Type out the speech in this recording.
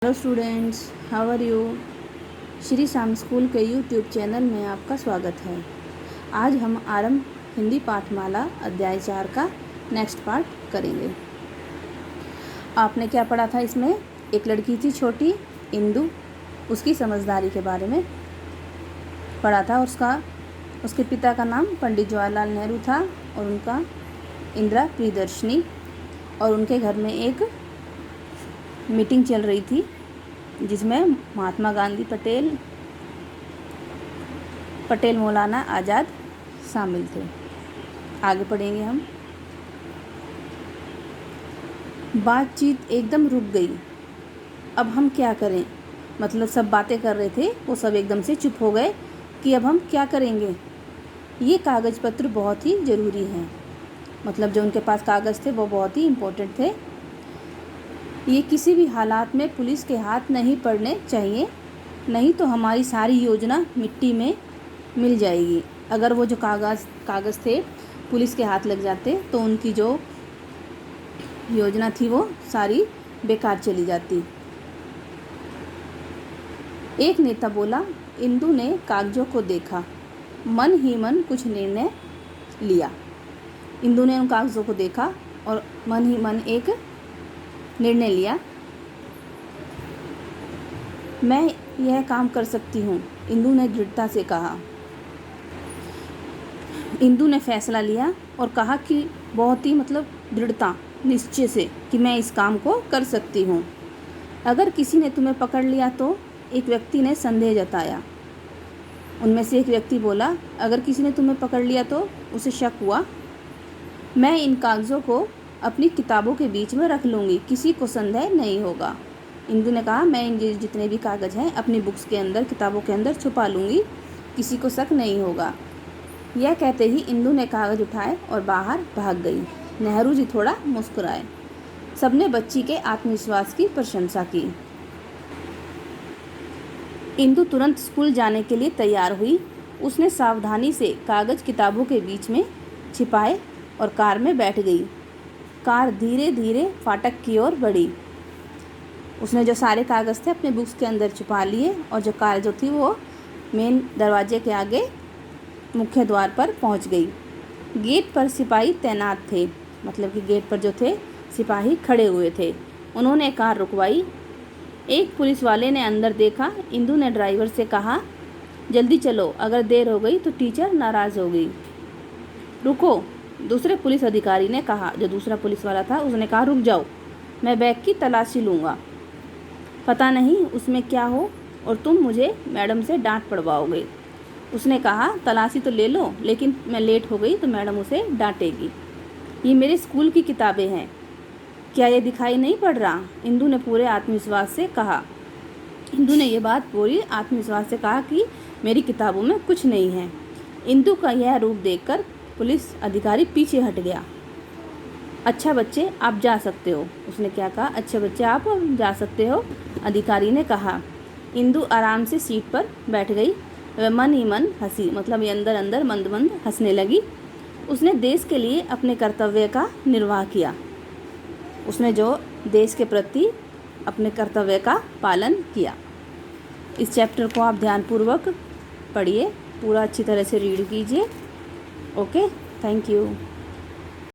Hello students, how are you. Shri Shyam school के YouTube channel में आपका स्वागत है। आज हम आरंभ हिंदी पाठमाला अध्याय 4 का नेक्स्ट पार्ट करेंगे। आपने क्या पढ़ा था इसमें? एक लड़की थी छोटी इंदु, उसकी समझदारी के बारे में पढ़ा था। उसके पिता का नाम पंडित जवाहरलाल नेहरू था और उनका इंदिरा प्रियदर्शनी। और उनके घर में एक मीटिंग चल रही थी जिसमें महात्मा गांधी, पटेल मौलाना आज़ाद शामिल थे। आगे पढ़ेंगे हम। बातचीत एकदम रुक गई। अब हम क्या करें? मतलब सब बातें कर रहे थे, वो सब एकदम से चुप हो गए कि अब हम क्या करेंगे। ये कागज़ पत्र बहुत ही ज़रूरी हैं। मतलब जो उनके पास कागज़ थे वो बहुत ही इम्पोर्टेंट थे। ये किसी भी हालात में पुलिस के हाथ नहीं पड़ने चाहिए, नहीं तो हमारी सारी योजना मिट्टी में मिल जाएगी। अगर वो जो कागज़ थे पुलिस के हाथ लग जाते तो उनकी जो योजना थी वो सारी बेकार चली जाती। एक नेता बोला। इंदु ने कागज़ों को देखा, मन ही मन कुछ निर्णय लिया। इंदु ने उन कागज़ों को देखा और मन ही मन एक निर्णय लिया। मैं यह काम कर सकती हूँ, इंदु ने दृढ़ता से कहा। इंदु ने फैसला लिया और कहा कि बहुत ही दृढ़ता, निश्चय से कि मैं इस काम को कर सकती हूँ। अगर किसी ने तुम्हें पकड़ लिया तो? एक व्यक्ति ने संदेह जताया। उनमें से एक व्यक्ति बोला, अगर किसी ने तुम्हें पकड़ लिया तो? उसे शक हुआ। मैं इन कागज़ों को अपनी किताबों के बीच में रख लूँगी, किसी को संदेह नहीं होगा। इंदु ने कहा, मैं इन जितने भी कागज़ हैं अपनी बुक्स के अंदर, किताबों के अंदर छुपा लूँगी, किसी को शक नहीं होगा। यह कहते ही इंदु ने कागज़ उठाए और बाहर भाग गई। नेहरू जी थोड़ा मुस्कुराए। सबने बच्ची के आत्मविश्वास की प्रशंसा की। इंदु तुरंत स्कूल जाने के लिए तैयार हुई। उसने सावधानी से कागज़ किताबों के बीच में छिपाए और कार में बैठ गई। कार धीरे धीरे फाटक की ओर बढ़ी। उसने जो सारे कागज़ थे अपने बुक्स के अंदर छुपा लिए और जो कार जो थी वो मेन दरवाजे के आगे मुख्य द्वार पर पहुंच गई। गेट पर सिपाही तैनात थे, मतलब कि गेट पर जो थे सिपाही खड़े हुए थे। उन्होंने कार रुकवाई। एक पुलिस वाले ने अंदर देखा। इंदु ने ड्राइवर से कहा, जल्दी चलो, अगर देर हो गई तो टीचर नाराज़ होगी। रुको, दूसरे पुलिस अधिकारी ने कहा। जो दूसरा पुलिस वाला था उसने कहा, रुक जाओ, मैं बैग की तलाशी लूँगा। पता नहीं उसमें क्या हो और तुम मुझे मैडम से डांट पड़वाओगे। उसने कहा, तलाशी तो ले लो, लेकिन मैं लेट हो गई तो मैडम उसे डांटेगी। ये मेरे स्कूल की किताबें हैं, क्या ये दिखाई नहीं पड़ रहा? इंदु ने पूरे आत्मविश्वास से कहा। इंदु ने ये बात पूरी आत्मविश्वास से कहा कि मेरी किताबों में कुछ नहीं है। इंदु का यह रूप देखकर पुलिस अधिकारी पीछे हट गया। अच्छा बच्चे, आप जा सकते हो। उसने क्या कहा? अच्छे बच्चे आप जा सकते हो, अधिकारी ने कहा। इंदु आराम से सीट पर बैठ गई। वह मन ही मन हंसी, मतलब ये अंदर अंदर मंद मंद हंसने लगी। उसने देश के लिए अपने कर्तव्य का निर्वाह किया। उसने जो देश के प्रति अपने कर्तव्य का पालन किया। इस चैप्टर को आप ध्यानपूर्वक पढ़िए, पूरा अच्छी तरह से रीड कीजिए। Okay, thank you.